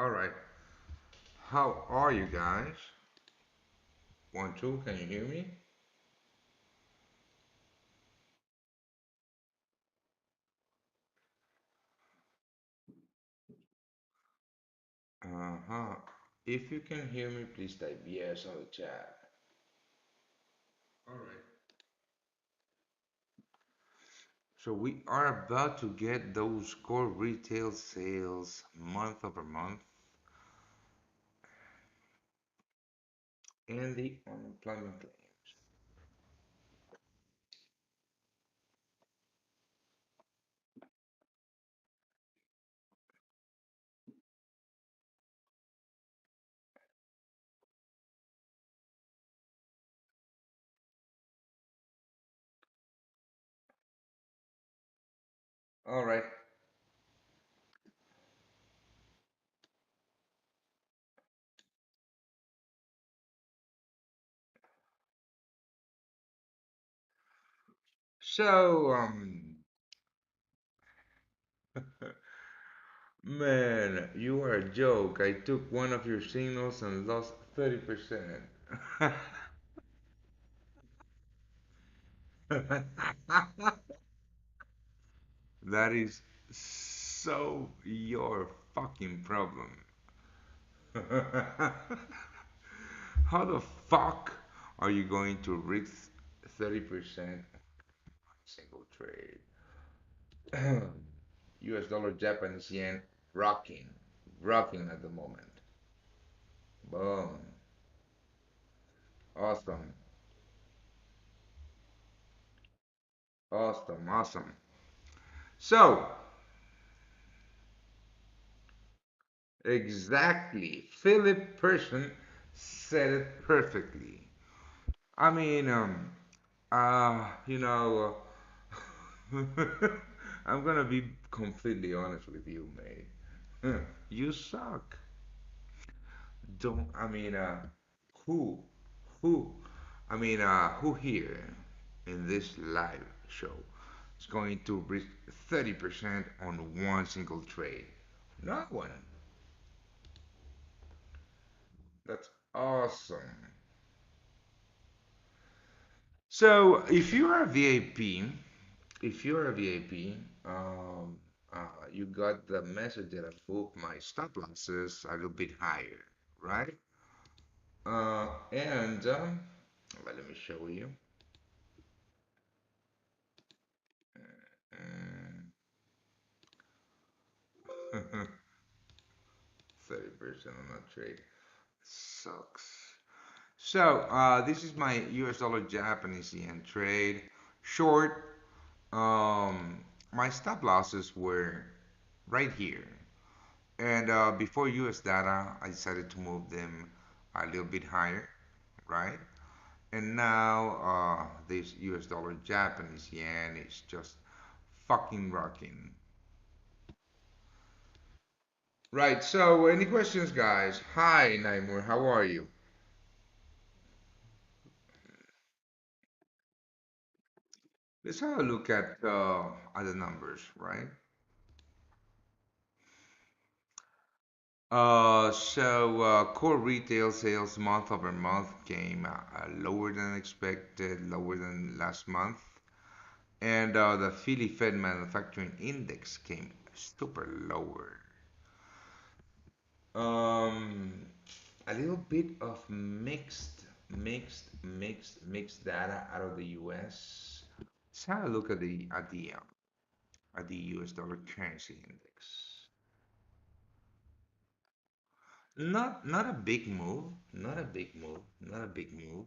All right. How are you guys? One, two. Can you hear me? Uh-huh. If you can hear me, please type yes on the chat. All right. So we are about to get those core retail sales month over month and the unemployment claims. All right. So, man, you are a joke. I took one of your signals and lost 30%. That is so your fucking problem. How the fuck are you going to risk 30% single trade? US dollar, Japanese yen, rocking, rocking at the moment. Boom. Awesome. Awesome. Awesome. So, exactly. Philip Person said it perfectly. I mean, you know, I'm gonna be completely honest with you, mate. You suck. Don't, I mean, who, who, who here in this live show is going to risk 30% on one single trade? No one. That's awesome. So if you're a VIP, if you're a VIP, you got the message that I put my stop losses a little bit higher, right? And well, let me show you. Mm, 30% on that trade sucks. So this is my US dollar Japanese yen trade. Short. My stop losses were right here. And before US data, I decided to move them a little bit higher, right? And now this US dollar Japanese yen is just fucking rocking. Right, so any questions, guys? Hi, Naimur, how are you? Let's have a look at other numbers, right? Core retail sales month over month came lower than expected, lower than last month. And the Philly Fed Manufacturing Index came super lower. Um, a little bit of mixed data out of the U.S. Let's have a look at the U.S. dollar currency index. Not a big move, not a big move, not a big move.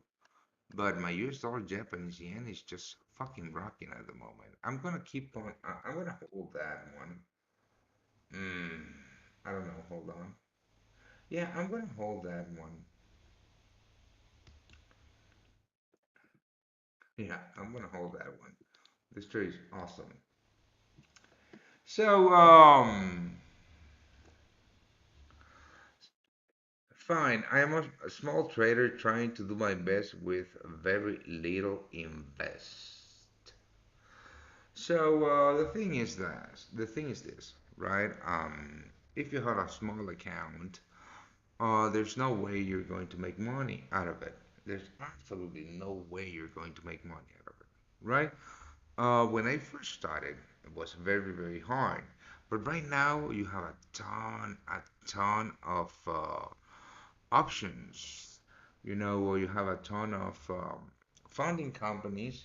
But my US dollar Japanese yen is just fucking rocking at the moment. I'm gonna keep on. I'm gonna hold that one. Mm, I don't know. Hold on. Yeah, I'm gonna hold that one. Yeah, I'm gonna hold that one. This trade is awesome. So, fine. I am a small trader trying to do my best with very little invest. So the thing is this, right? if you have a small account, there's no way you're going to make money out of it. There's absolutely no way you're going to make money out of it, right? When I first started, it was very, very hard. But right now, you have a ton of options. You know, or you have a ton of funding companies.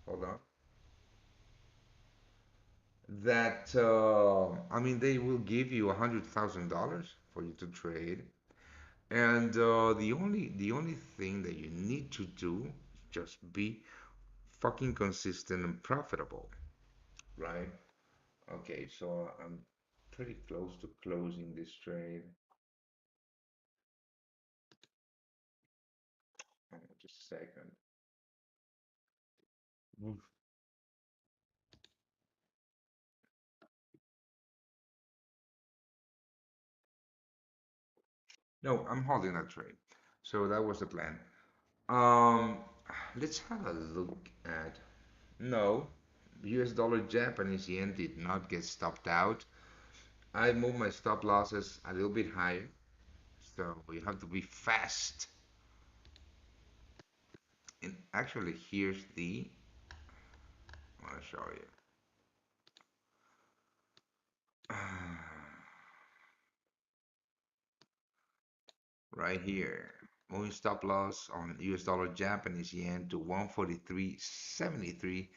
Hold on. That I mean, they will give you $100,000 for you to trade, and the only thing that you need to do is just be fucking consistent and profitable, right? Okay, so I'm pretty close to closing this trade. Just a second. Oof. No, I'm holding that trade. So that was the plan. Um, let's have a look at. No, US dollar Japanese yen did not get stopped out. I moved my stop losses a little bit higher, so you have to be fast. And actually, here's the. I want to show you. Right here. Moving stop loss on US dollar Japanese yen to 143.73.5.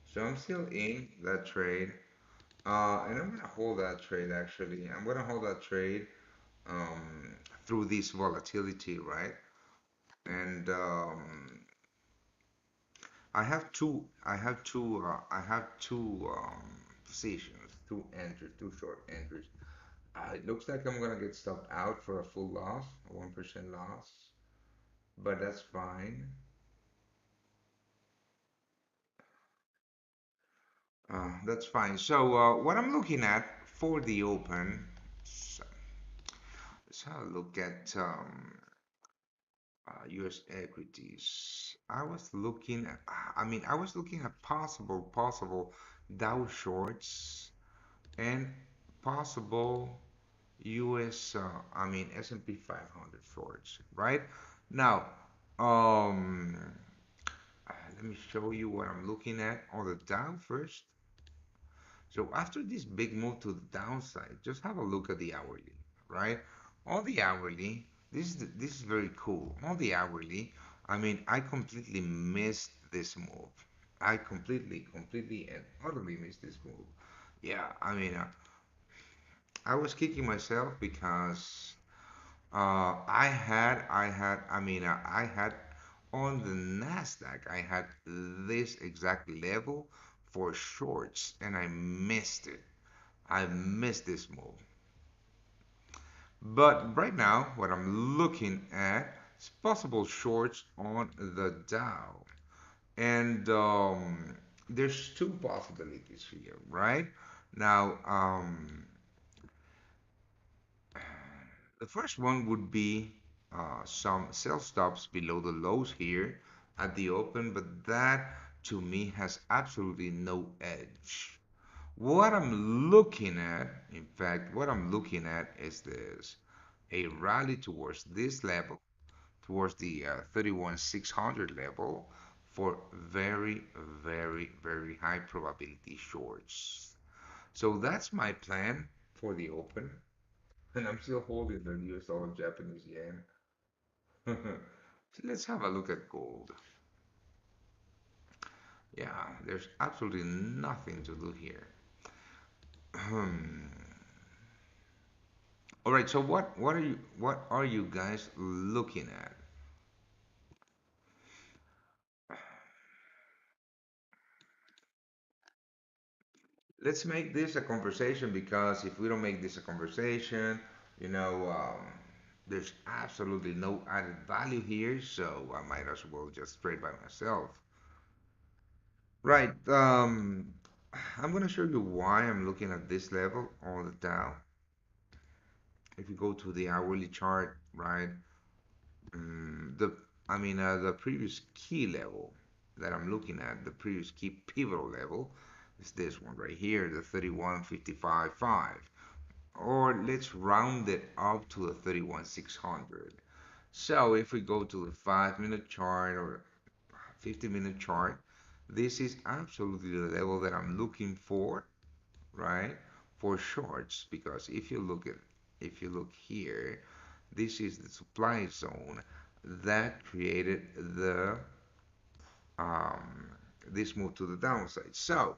So I'm still in that trade. And I'm gonna hold that trade actually. I'm gonna hold that trade through this volatility, right? And I have two positions, two entries, two short entries. It looks like I'm gonna get stopped out for a full loss, a 1% loss, but that's fine. That's fine. So what I'm looking at for the open, so let's have a look at U.S. equities. I was looking at possible Dow shorts and possible U.S. S&P 500 shorts, right? Now, um, let me show you what I'm looking at on the Dow first. So after this big move to the downside, just have a look at the hourly, right? On the hourly, this is very cool. On the hourly, I completely missed this move. I completely and utterly missed this move. Yeah, I was kicking myself because I had on the Nasdaq, I had this exact level for shorts, and I missed it. I missed this move. But right now, what I'm looking at is possible shorts on the Dow. And there's two possibilities here, right? Now, the first one would be some sell stops below the lows here at the open, but that to me has absolutely no edge. What I'm looking at, in fact, what I'm looking at is this a rally towards this level, towards the 31,600 level for very, very, very high probability shorts. So that's my plan for the open. And I'm still holding the US dollar Japanese yen. So let's have a look at gold. Yeah, there's absolutely nothing to do here. All right, so what are you guys looking at? Let's make this a conversation because if we don't make this a conversation, you know, there's absolutely no added value here, so I might as well just trade by myself. Right. I'm gonna show you why I'm looking at this level on the Dow. If you go to the hourly chart, right, the previous key level that I'm looking at, the previous key pivotal level, It's this one right here, the 31.55.5. Or let's round it up to the 31,600. So if we go to the 5 minute chart or 50-minute chart, this is absolutely the level that I'm looking for, right? For shorts, because if you look here, this is the supply zone that created the um, this move to the downside. So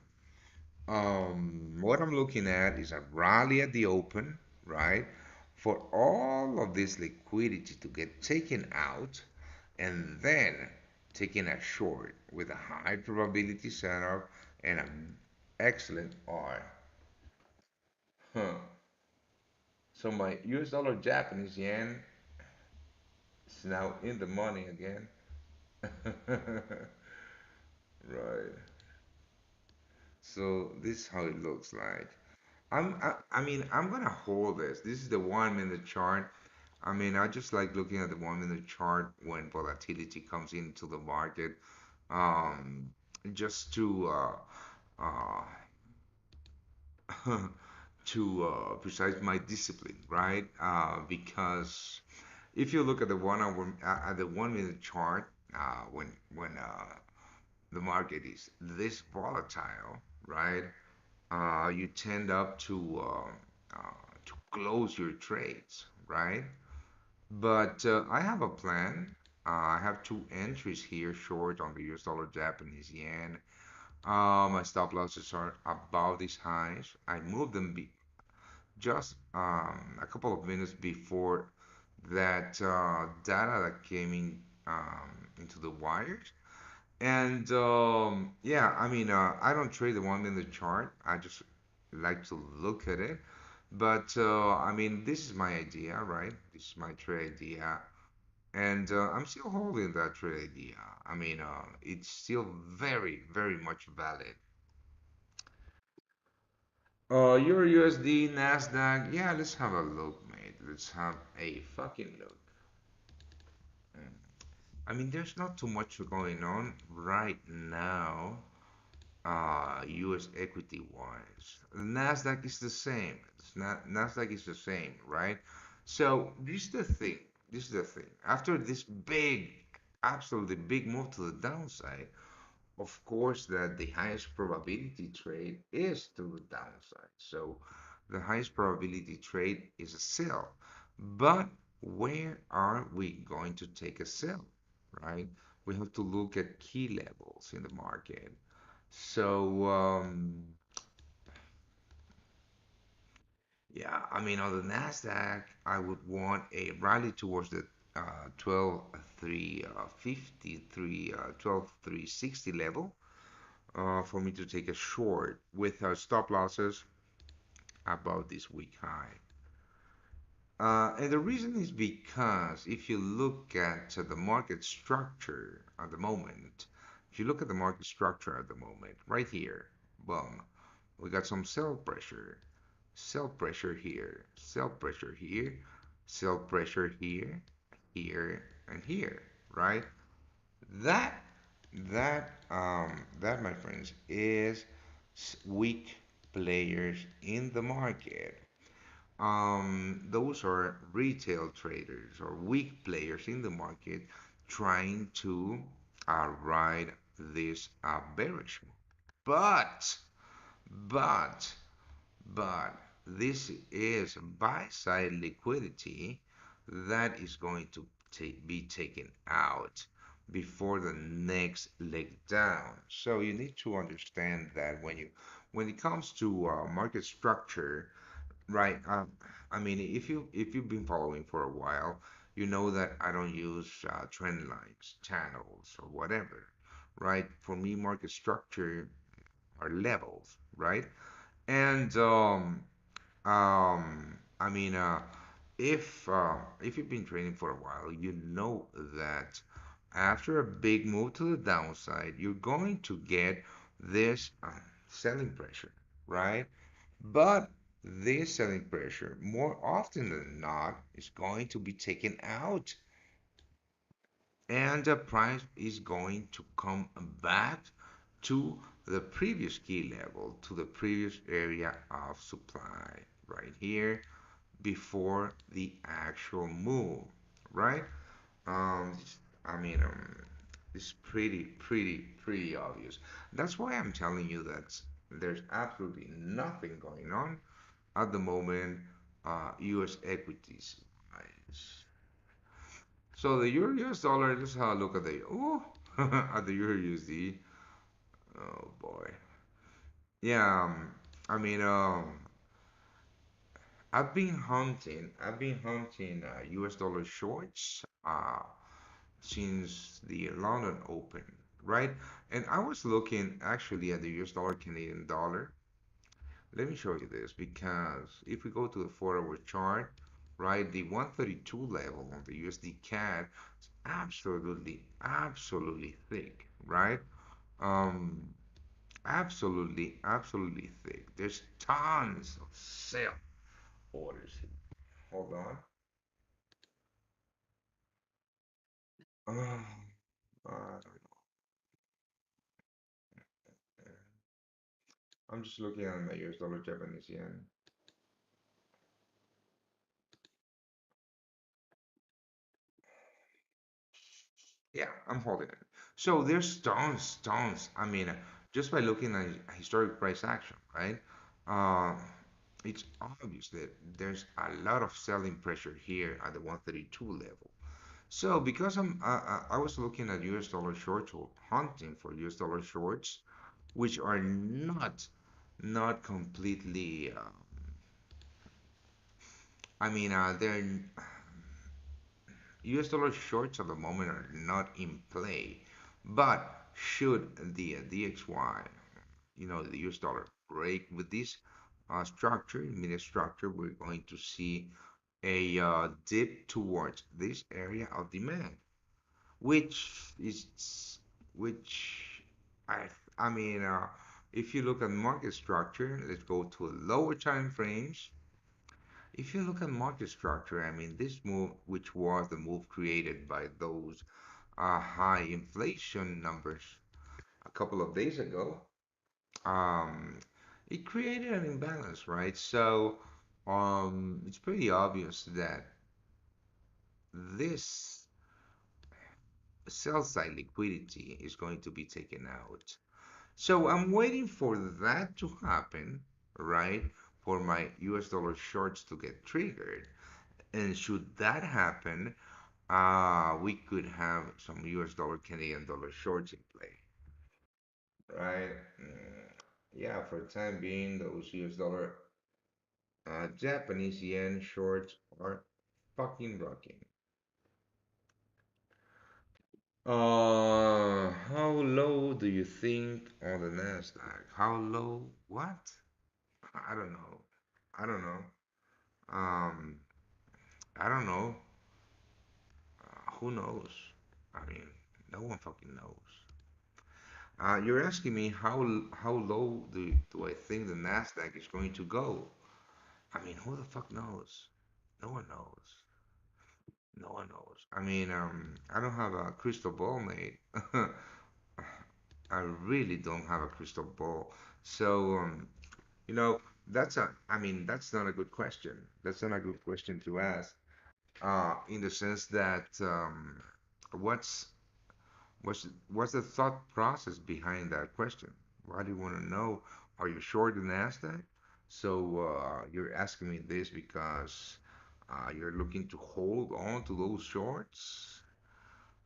what I'm looking at is a rally at the open, right? For all of this liquidity to get taken out and then taking a short with a high probability setup and an excellent R. Huh. So my US dollar Japanese yen is now in the money again. Right. So this is how it looks like. I mean, I'm gonna hold this. This is the 1 minute chart. I mean, I just like looking at the 1 minute chart when volatility comes into the market, um, just uh, to precise my discipline, right? Because if you look at the 1 hour, at the 1 minute chart, when the market is this volatile, right? You tend up to close your trades, right? But I have a plan. I have two entries here, short on the US dollar Japanese yen. My stop losses are above these highs. I moved them just a couple of minutes before that data that came in into the wires. And yeah, I mean, I don't trade the 1 minute chart. I just like to look at it. But I mean, this is my idea, right? This is my trade idea. And I'm still holding that trade idea. I mean, it's still very, very much valid. Euro USD, Nasdaq. Yeah, let's have a look, mate. Let's have a fucking look. Mm. I mean, there's not too much going on right now. US equity wise. The Nasdaq is the same. Nasdaq is the same, right? So this is the thing. This is the thing. After this big, absolutely big move to the downside, of course, that the highest probability trade is to the downside. So the highest probability trade is a sell. But where are we going to take a sell, right? We have to look at key levels in the market. So, yeah, I mean, on the Nasdaq, I would want a rally towards the 12,350, 12,360 level for me to take a short with stop losses above this week high. And the reason is because if you look at the market structure at the moment, if you look at the market structure at the moment, right here, boom, we got some sell pressure here, sell pressure here, sell pressure here, here, and here, right? That that, my friends, is weak players in the market. Those are retail traders or weak players in the market trying to ride this bearish move. But, but, but this is buy side liquidity that is going to be taken out before the next leg down. So you need to understand that when it comes to market structure, right? I mean, if you've been following for a while, you know that I don't use trend lines, channels, or whatever, right? For me, market structure are levels, right? And I mean, if you've been trading for a while, you know that after a big move to the downside, you're going to get this selling pressure, right? But this selling pressure, more often than not, is going to be taken out, and the price is going to come back to the previous key level to the previous area of supply right here before the actual move, right? Um, I mean, it's pretty obvious. That's why I'm telling you that there's absolutely nothing going on at the moment. U.S. equities. Right? So the Euro US dollar. Let's have a look at the at the Euro USD. Oh boy. Yeah. I mean, I've been hunting U.S. dollar shorts since the London Open, right? And I was looking actually at the US dollar Canadian dollar. Let me show you this because if we go to the 4 hour chart, right, the 132 level on the USD CAD is absolutely thick, right? Um, absolutely thick. There's tons of sell orders. Hold on. Uh, uh, I'm just looking at my US dollar Japanese yen. Yeah, I'm holding it. So there's tons. I mean, just by looking at historic price action, right? Uh, it's obvious that there's a lot of selling pressure here at the 132 level. So because I was looking at US dollar shorts or hunting for US dollar shorts, which are not completely. I mean, they're US dollar shorts at the moment are not in play, but should the DXY, the US dollar break with this structure, immediate structure, we're going to see a dip towards this area of demand, which is which I I mean, if you look at market structure, let's go to lower time frames. If you look at market structure, I mean, this move, which was the move created by those high inflation numbers a couple of days ago, um, it created an imbalance, right? So it's pretty obvious that this sell side liquidity is going to be taken out. So I'm waiting for that to happen, right? For my US dollar shorts to get triggered. And should that happen, we could have some US dollar, Canadian dollar shorts in play, right? Yeah, for the time being, those US dollar, Japanese yen shorts are fucking rocking. How low do you think on the Nasdaq? How low? What? I don't know. I don't know. Um, I don't know. Who knows? I mean, no one fucking knows. You're asking me how low do I think the Nasdaq is going to go? I mean, who the fuck knows? No one knows. No one knows. I mean, I don't have a crystal ball, mate. I really don't have a crystal ball. So, I mean, that's not a good question. That's not a good question to ask. In the sense that, what's what's the thought process behind that question? Why do you want to know? Are you short in Nasdaq? So you're asking me this because you're looking to hold on to those shorts?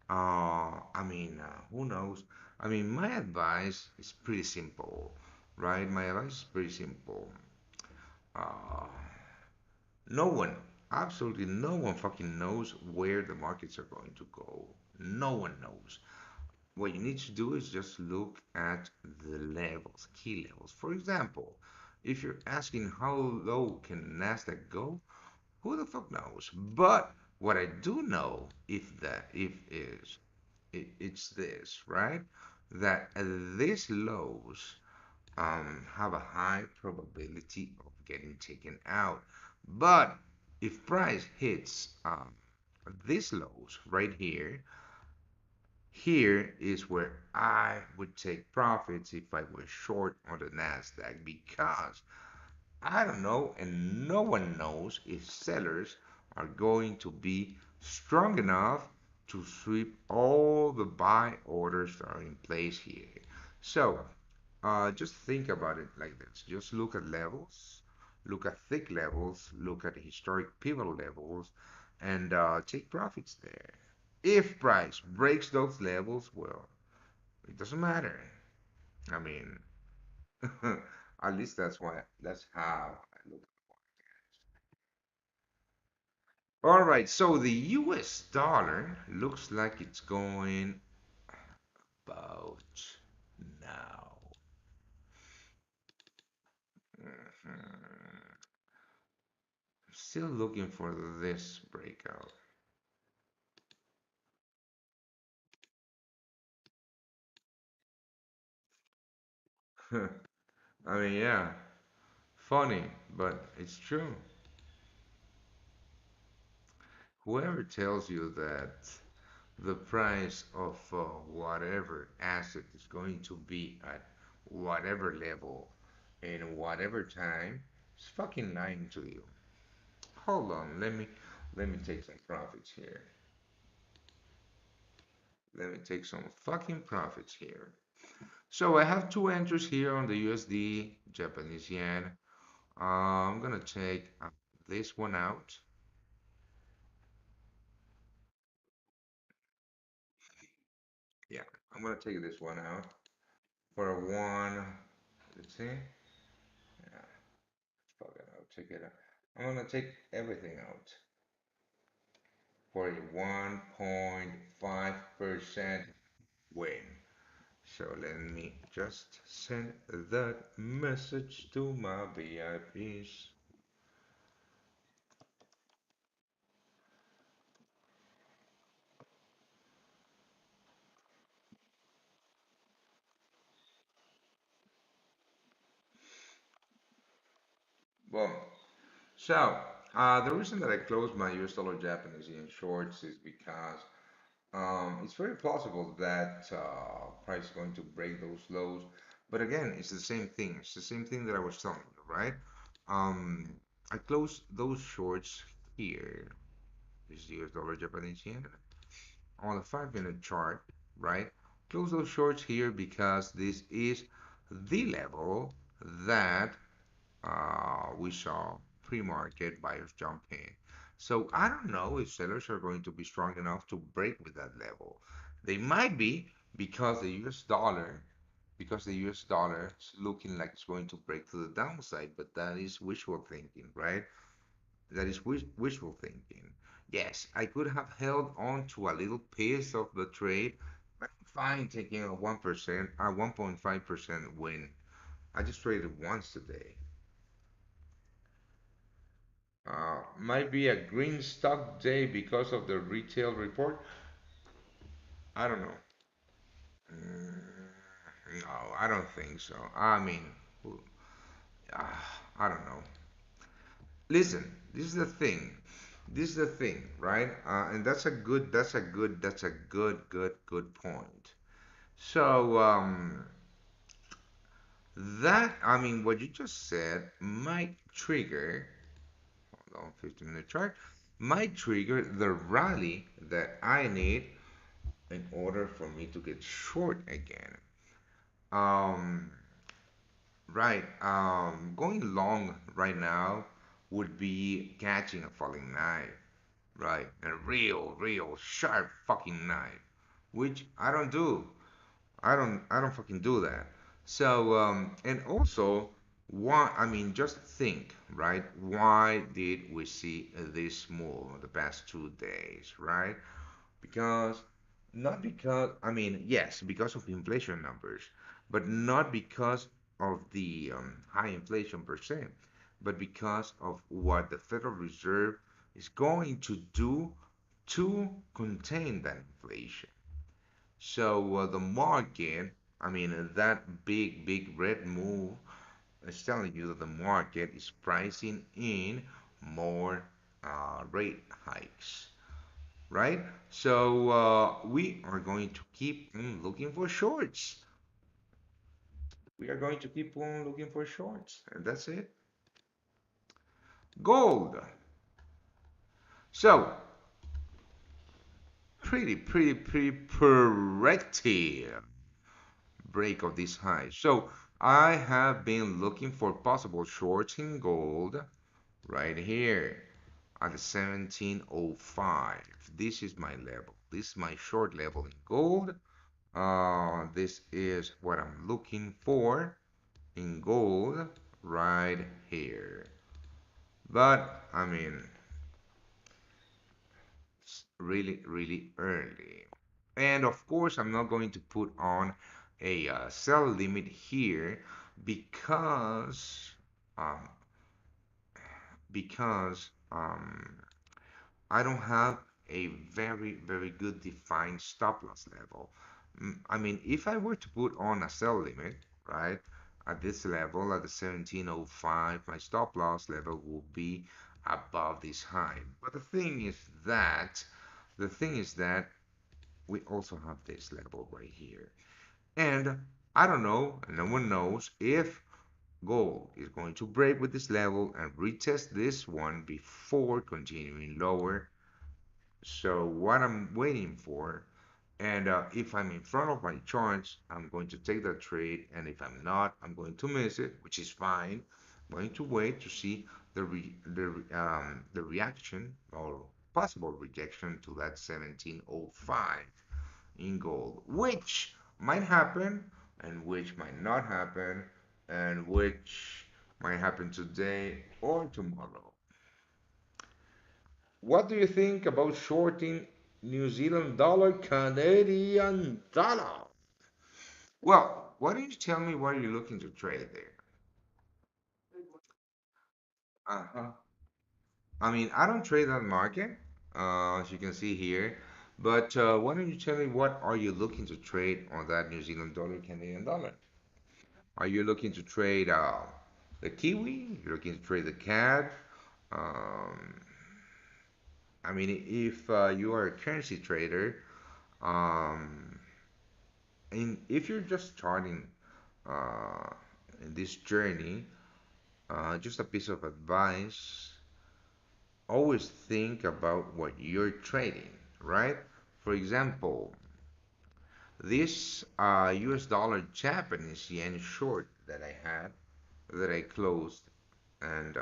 I mean, who knows? I mean, my advice is pretty simple, right? My advice is pretty simple. Uh, no one, absolutely no one fucking knows where the markets are going to go. No one knows. What you need to do is just look at the levels, key levels. For example, if you're asking how low can Nasdaq go, who the fuck knows? But what I do know, if is it's this, right? That these lows have a high probability of getting taken out. But if price hits these lows right here, Here is where I would take profits if I were short on the Nasdaq because I don't know, and no one knows if sellers are going to be strong enough to sweep all the buy orders that are in place here. So, just think about it like this. Just look at levels, look at thick levels, look at historic pivotal levels, and take profits there. If price breaks those levels, well, it doesn't matter. I mean, at least that's how I look. All right, so the US dollar looks like it's going about now. Mhm. Still looking for this breakout. I mean, yeah, funny, but it's true. Whoever tells you that the price of whatever asset is going to be at whatever level in whatever time is fucking lying to you. Hold on, let me take some profits here. Let me take some fucking profits here. So I have two entries here on the USD, Japanese yen. I'm gonna take this one out. Yeah, I'm gonna take this one out for a one. Let's see. Yeah, fuck it, I'll take it out. I'm gonna take everything out for a 1.5% win. So let me just send that message to my VIPs. Well, so the reason that I closed my US dollar Japanese yen shorts is because it's very plausible that price is going to break those lows. But again, it's the same thing. It's the same thing that I was telling you, right? Um, I closed those shorts here. This is US dollar Japanese yen on a 5 minute chart, right? Close those shorts here because this is the level that we saw pre-market buyers jump in. So I don't know if sellers are going to be strong enough to break with that level. They might be because the US dollar is looking like it's going to break to the downside, but that is wishful thinking, right? That is wishful thinking. Yes, I could have held on to a little piece of the trade, but I'm fine taking a 1%, a 1.5% win. I just traded once today. Might be a green stock day because of the retail report. I don't know. No, I don't think so. I mean, uh, I don't know. Listen, this is the thing. This is the thing, right? And that's a good point. So, I mean, what you just said might trigger, hold on, 15-minute chart, might trigger the rally that I need in order for me to get short again. Um, right. Going long right now would be catching a falling knife, right? A real sharp fucking knife, which I don't do. I don't fucking do that. So, and also, why, I mean, just think, right? Why did we see this move the past 2 days, right? Because, not because, I mean, yes, because of inflation numbers, but not because of the high inflation per se, but because of what the Federal Reserve is going to do to contain that inflation. So the market, I mean, that big red move is telling you that the market is pricing in more rate hikes, right? So we are going to keep on looking for shorts. We are going to keep on looking for shorts, and that's it. Gold. So pretty corrective break of this high. So I have been looking for possible shorts in gold right here at the 1705. This is my level. This is my short level in gold. This is what I'm looking for in gold right here. But I mean, it's really early. And of course, I'm not going to put on a sell limit here because um, because I don't have a very good defined stop loss level. I mean, if I were to put on a sell limit, right, at this level, at the 1705, my stop loss level will be above this high. But the thing is that we also have this level right here. And I don't know, no one knows if gold is going to break with this level and retest this one before continuing lower. So what I'm waiting for, and if I'm in front of my charts, I'm going to take that trade, and if I'm not, I'm going to miss it, which is fine. I'm going to wait to see the reaction or possible rejection to that 1705 in gold, which might happen and which might not happen, and which might happen today or tomorrow. What do you think about shorting New Zealand dollar, Canadian dollar? Well, why don't you tell me what you're looking to trade there? Uh-huh. I mean, I don't trade that market, as you can see here, but why don't you tell me what are you looking to trade on that New Zealand dollar, Canadian dollar? Are you looking to trade the Kiwi? You're looking to trade the CAD? Um, I mean, if you are a currency trader, um, and if you're just starting uh, in this journey, just a piece of advice, always think about what you're trading, right? For example, this US dollar Japanese yen short that I had, that I closed, and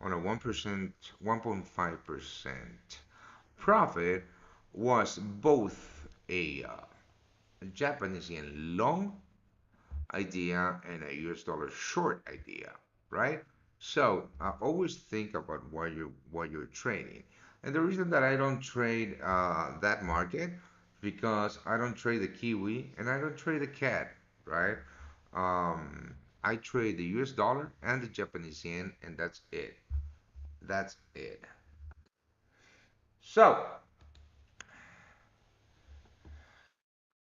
on a 1%, 1.5% profit was both a Japanese yen long idea and a US dollar short idea, right? So I always think about what you're trading. And the reason that I don't trade that market because I don't trade the Kiwi and I don't trade the CAD, right? I trade the US dollar and the Japanese yen, and that's it. That's it. So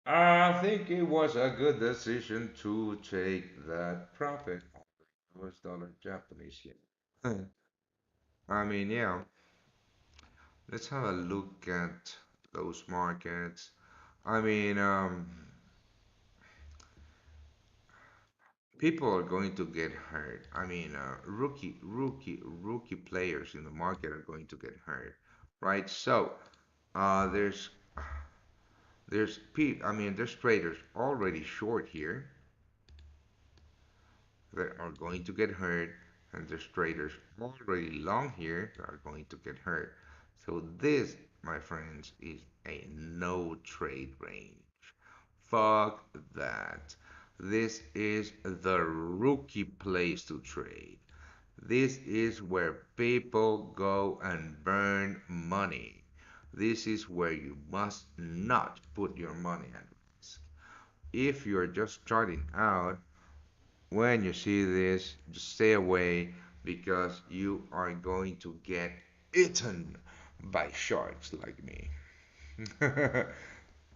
I think it was a good decision to take that profit on the US dollar Japanese yen. I mean, yeah, let's have a look at those markets. I mean, people are going to get hurt. I mean, rookie players in the market are going to get hurt, right? So, there's I mean, there's traders already short here that are going to get hurt, and there's traders already long here that are going to get hurt. So this, my friends, is a no trade range. Fuck that. This is the rookie place to trade. This is where people go and burn money. This is where you must not put your money at risk. If you're just starting out, when you see this, just stay away because you are going to get eaten by sharks like me.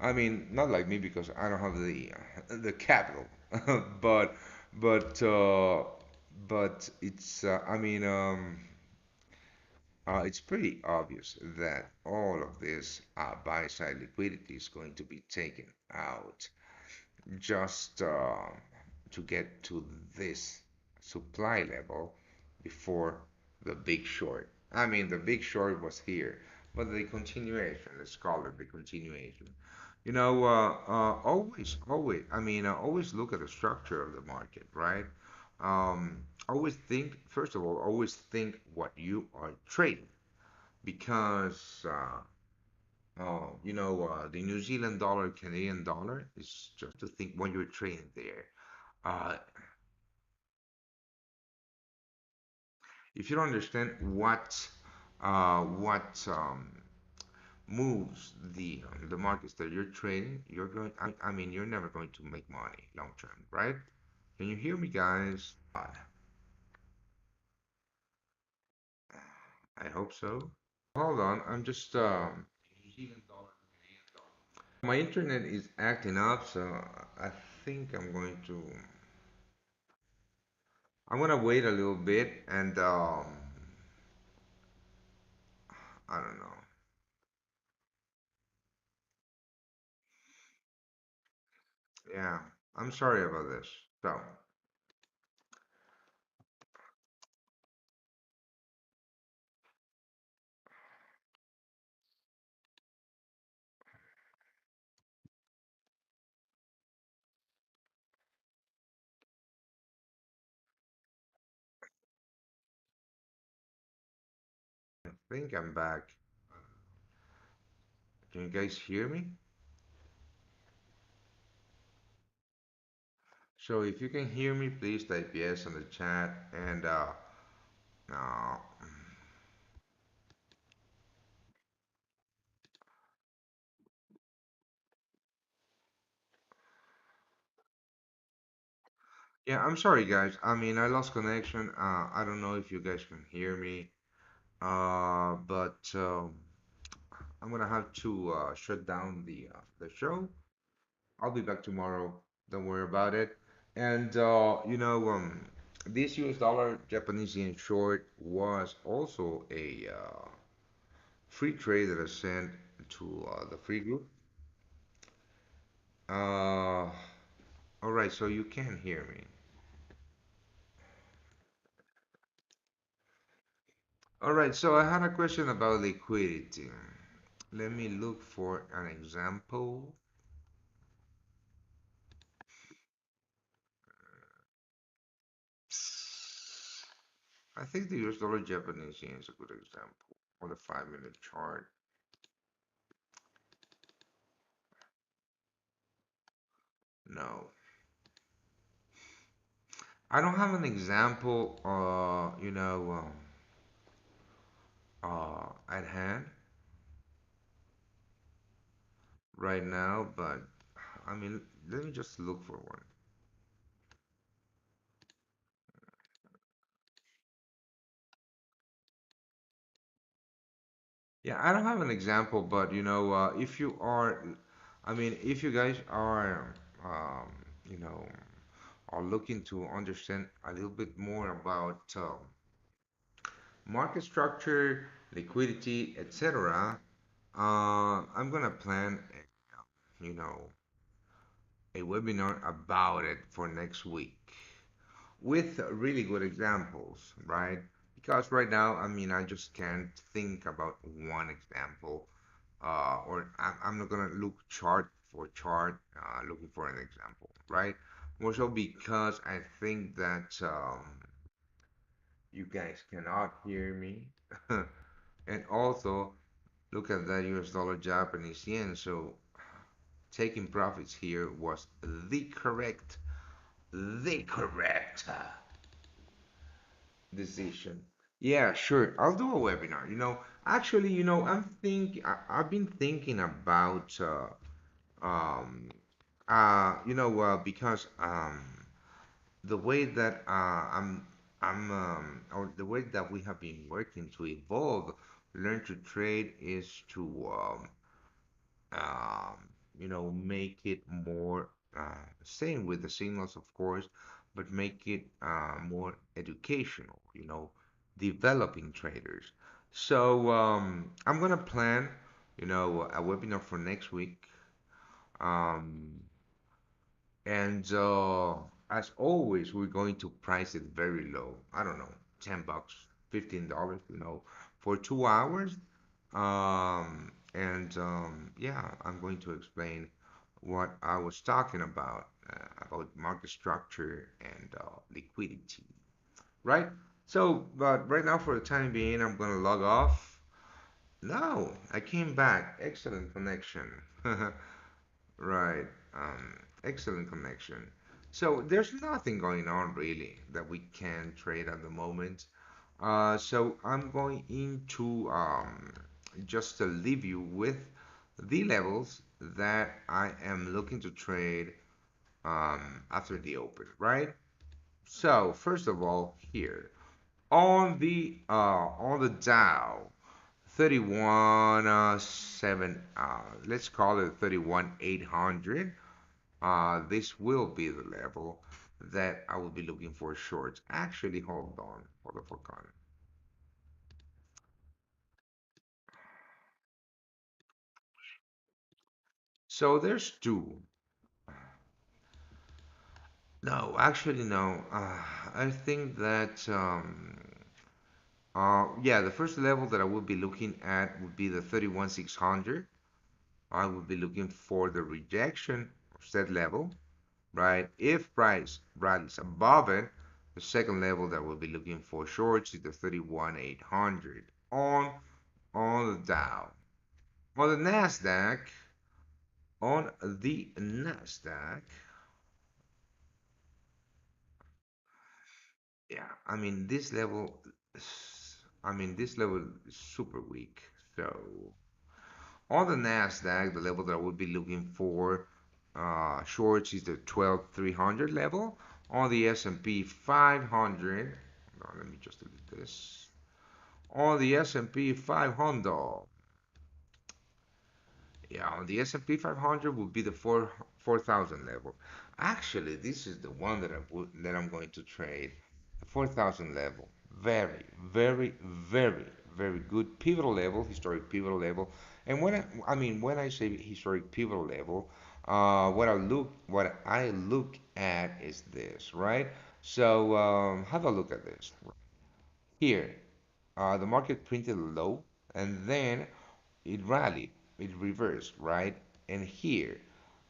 I mean, not like me because I don't have the capital, but but uh, but it's I mean it's pretty obvious that all of this buy side liquidity is going to be taken out just to get to this supply level before the big short. I mean, the big short was here, but the continuation, let's call it the continuation. Always look at the structure of the market, right? Always think, first of all, always think what you are trading because the New Zealand dollar, Canadian dollar is just to think when you're trading there. Uh, if you don't understand what moves the markets that you're trading, you're never going to make money long term, right? Can you hear me, guys? I hope so. Hold on, I'm just New Zealand dollar, Canadian dollar. My internet is acting up, so I think I'm gonna wait a little bit and I don't know. Yeah, I'm sorry about this. So, I think I'm back. Can you guys hear me? So if you can hear me, please type yes in the chat. And uh, yeah, I'm sorry, guys. I mean, I lost connection. I don't know if you guys can hear me. But I'm gonna have to shut down the show. I'll be back tomorrow. Don't worry about it. And this US dollar Japanese yen short was also a free trade that I sent to the free group. Uh, all right, so you can hear me. All right, so I had a question about liquidity. Let me look for an example. I think the US dollar Japanese yen is a good example. On the 5 minute chart. No. I don't have an example, at hand right now, but I mean, let me just look for one. Yeah, I don't have an example, but if you are, I mean, if you guys um, you know, are looking to understand a little bit more about market structure, liquidity, etc., I'm gonna plan, you know, a webinar about it for next week with really good examples, right? Because right now, I mean, I just can't think about one example, or I'm not gonna look chart for chart, looking for an example, right? More so because I think that you guys cannot hear me, and also look at that US dollar Japanese yen. So taking profits here was the correct decision. Yeah, sure. I'll do a webinar. Actually, I've been thinking about um because the way that or the way that we have been working to evolve, learn to trade is to um, make it more, same with the signals, of course, but make it more educational, developing traders. So I'm gonna plan, a webinar for next week. Um, and as always, we're going to price it very low. I don't know, $10, $15, for 2 hours. And yeah, I'm going to explain what I was talking about market structure and liquidity, right? So, but right now, for the time being, I'm gonna log off. No, I came back. Excellent connection. Right. Excellent connection. So there's nothing going on really that we can trade at the moment. So I'm going into just to leave you with the levels that I am looking to trade after the open, right? So first of all, here on the Dow, 31 7 let's call it 31 800. This will be the level that I will be looking for shorts. Actually, hold on for con. So there's two. No, actually no. I think that yeah, the first level that I would be looking at would be the 31 600. I would be looking for the rejection of said level, right? If price rallies above it, the second level that we'll be looking for shorts is the 31 800 on the Dow. On the Nasdaq, yeah, this level is super weak. So on the Nasdaq, the level that I would be looking for shorts is the 12,300 level. On the S&P 500, let me just delete this. On the S&P 500, yeah, on the S&P 500 will be the 4,000 level. Actually, this is the one that I'm going to trade. The 4,000 level. Very, very, very, very good pivotal level, historic pivotal level. And when I say historic pivotal level, what I look at is this, right? So have a look at this. Here, the market printed low, and then it rallied, it reversed, right? And here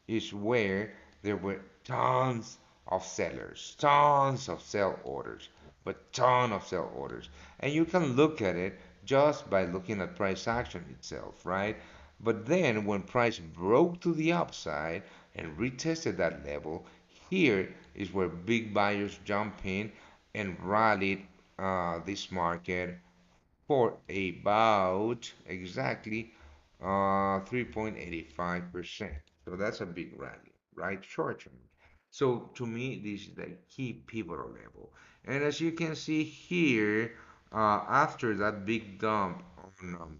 is where there were tons of sellers, tons of sell orders, but ton of sell orders. And you can look at it just by looking at price action itself, right? But then when price broke to the upside and retested that level, here is where big buyers jump in and rallied this market for about exactly 3.85%. So that's a big rally, right? Short term. So to me, this is the key pivotal level. And as you can see here, after that big dump on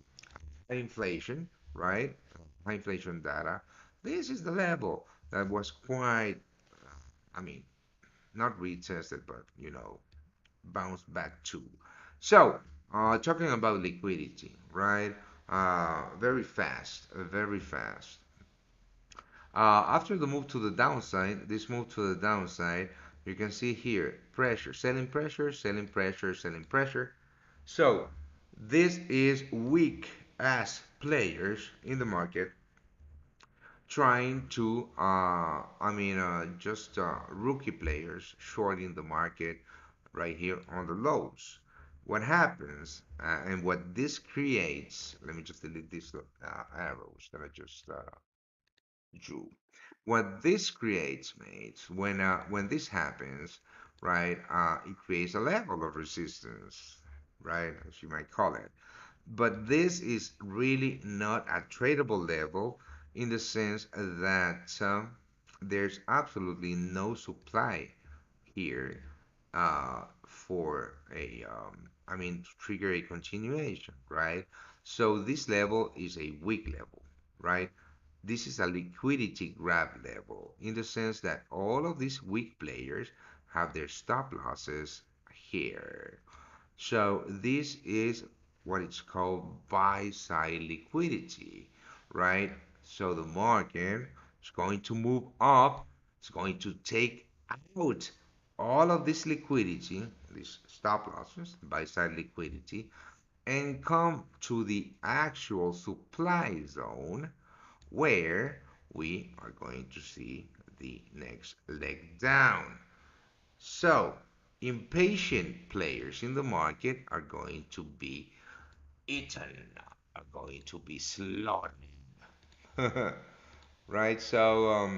inflation, right? High inflation data, this is the level that was quite, I mean, not retested, but bounce back to. So, talking about liquidity, right? Very fast, very fast. After the move to the downside, this move to the downside, you can see here pressure, selling pressure, selling pressure, selling pressure. So, this is weak ass players in the market trying to, just rookie players shorting the market right here on the lows. What happens and what this creates, let me just delete these arrows that I just drew. What this creates, mates, when this happens, right, it creates a level of resistance, right, as you might call it. But this is really not a tradable level in the sense that there's absolutely no supply here for to trigger a continuation, right? So this level is a weak level, right? This is a liquidity grab level in the sense that all of these weak players have their stop losses here. So this is what it's called buy side liquidity, right? So the market is going to move up, it's going to take out all of this liquidity, these stop losses, buy side liquidity, and come to the actual supply zone where we are going to see the next leg down. So, impatient players in the market are going to be eaten, are going to be slaughtered. Right? So,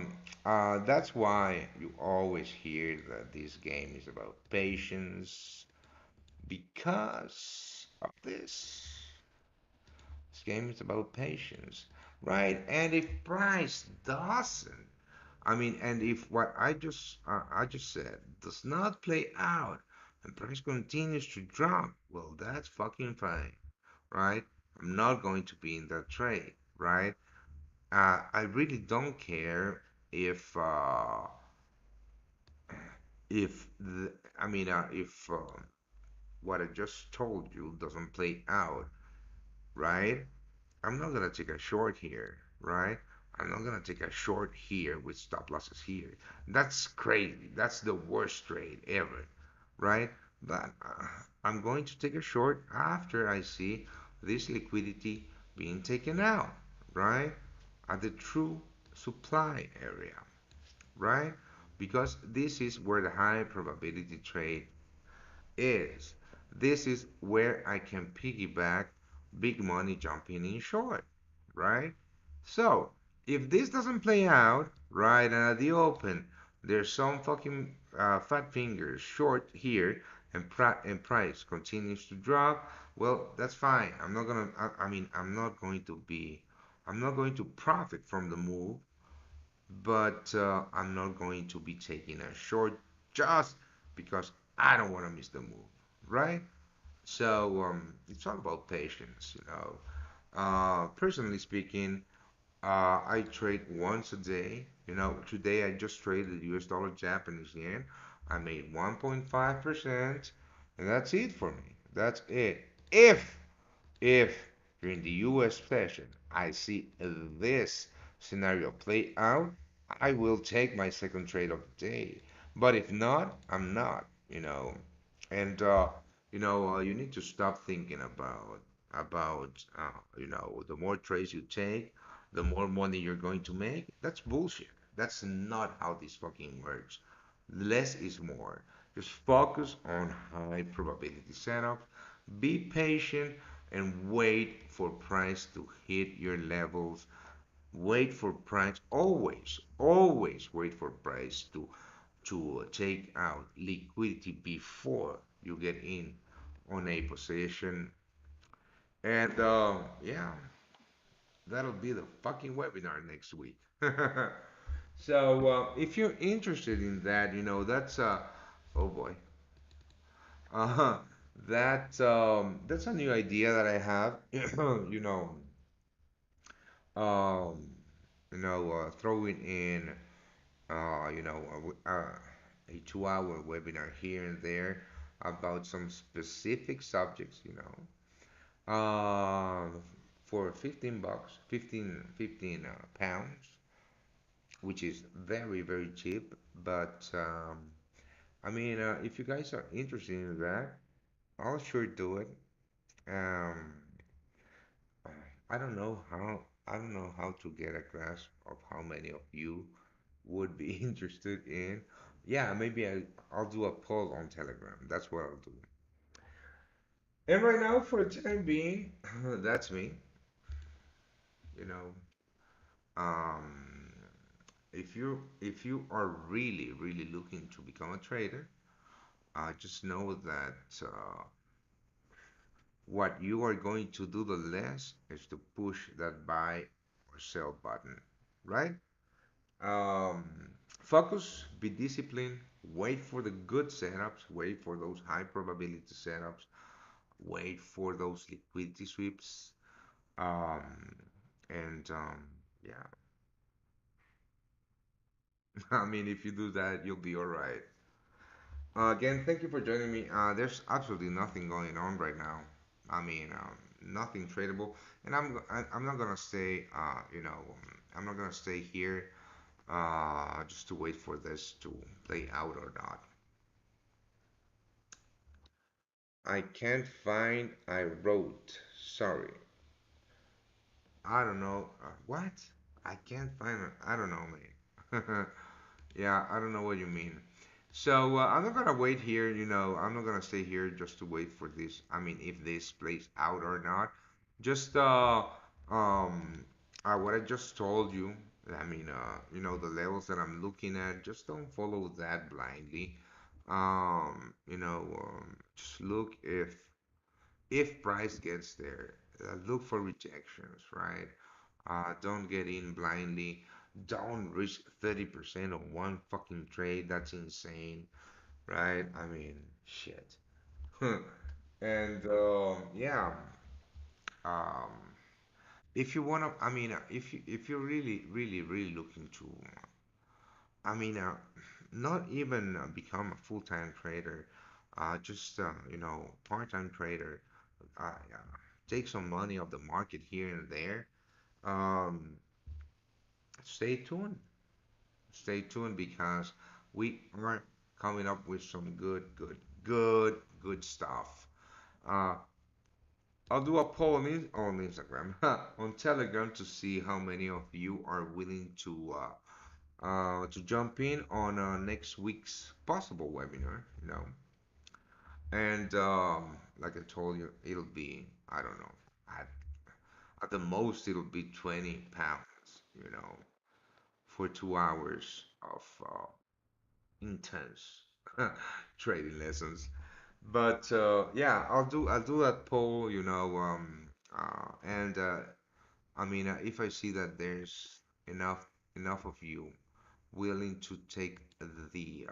that's why you always hear that this game is about patience because of this. This game is about patience, right? And if price doesn't, I mean, and if what I just said does not play out and price continues to drop, well, that's fucking fine, right? I'm not going to be in that trade, right? I really don't care if the, I mean if what I just told you doesn't play out, right? I'm not gonna take a short here, right? I'm not gonna take a short here with stop losses here. That's crazy. That's the worst trade ever, right? But I'm going to take a short after I see this liquidity being taken out, right? At the true supply area, right? Because this is where the high probability trade is. This is where I can piggyback big money jumping in short, right? So, if this doesn't play out right at the open, there's some fucking fat fingers short here and price continues to drop, well, that's fine. I'm not gonna, I mean, I'm not going to profit from the move, but I'm not going to be taking a short just because I don't want to miss the move, right? So it's all about patience, you know. Personally speaking, I trade once a day. You know, today I just traded US dollar Japanese yen. I made 1.5%, and that's it for me. That's it. If during the US session I see this scenario play out, I will take my second trade of the day. But if not, I'm not, you know. And you need to stop thinking about the more trades you take, the more money you're going to make. That's bullshit. That's not how this fucking works. Less is more. Just focus on high probability setups. Be patient and wait for price to hit your levels. Wait for price. Always wait for price to take out liquidity before you get in on a position. And yeah, that'll be the fucking webinar next week. So if you're interested in that, that's oh boy, uh, that's a new idea that I have. Um, throwing in a 2-hour webinar here and there about some specific subjects, for 15 bucks, 15 pounds, which is very, very cheap. But I mean, if you guys are interested in that, I'll sure do it. Um, I don't know how to get a grasp of how many of you would be interested in. Yeah, maybe I'll do a poll on Telegram. That's what I'll do. And right now, for the time being, that's me. You know, um, if you are really really looking to become a trader, just know that what you are going to do the less is to push that buy or sell button, right? Focus, be disciplined, wait for the good setups, wait for those high probability setups, wait for those liquidity sweeps, um, and yeah, I mean, if you do that, you'll be all right. Again, thank you for joining me. There's absolutely nothing going on right now. I mean, nothing tradable. And I'm not gonna stay, I'm not gonna stay here just to wait for this to play out or not. I can't find. I wrote. Sorry. I don't know. What? I can't find it. I don't know, mate. Yeah, I don't know what you mean. So I'm not gonna wait here. I'm not gonna stay here just to wait for this. I mean, if this plays out or not. Just um, what I just told you. I mean, the levels that I'm looking at. Just don't follow that blindly. Just look if price gets there. Look for rejections, right? Don't get in blindly. Don't risk 30% on one fucking trade. That's insane, right? I mean, shit. And yeah, um, if you wanna, I mean, if you're really, really, really looking to, I mean, not even become a full-time trader, just part-time trader. Take some money off the market here and there. Um, Stay tuned. Stay tuned because we are coming up with some good stuff. Uh, I'll do a poll on Instagram, on Telegram to see how many of you are willing to jump in on next week's possible webinar. And like I told you, it'll be, I don't know, at, at the most it'll be 20 pounds, for 2 hours of intense trading lessons. But yeah, I'll do that poll, and I mean, if I see that there's enough of you willing to take the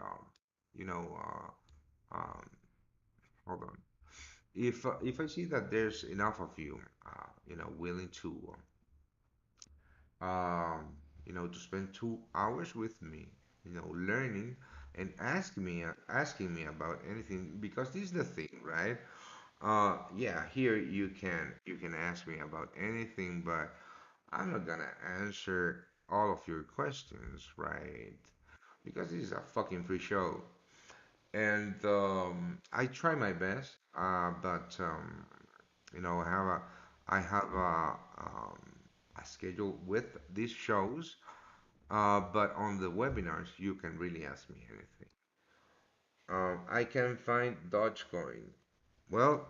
you know, um, hold on. If I see that there's enough of you, willing um, to spend 2 hours with me, learning and asking me about anything, because this is the thing, right? Yeah, here you can ask me about anything, but I'm not gonna answer all of your questions, right? Because this is a fucking free show. And I try my best, but I have a schedule with these shows. But on the webinars, you can really ask me anything. I can find Dogecoin. Well,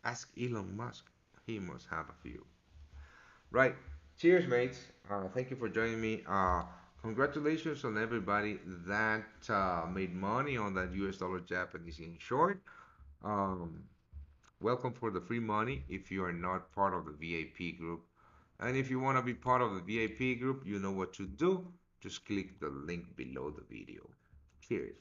ask Elon Musk. He must have a few. Right. Cheers, mates. Thank you for joining me. Congratulations on everybody that made money on that US dollar Japanese in short. Um, Welcome for the free money if you are not part of the VIP group. And if you want to be part of the VIP group, you know what to do. Just click the link below the video. Cheers.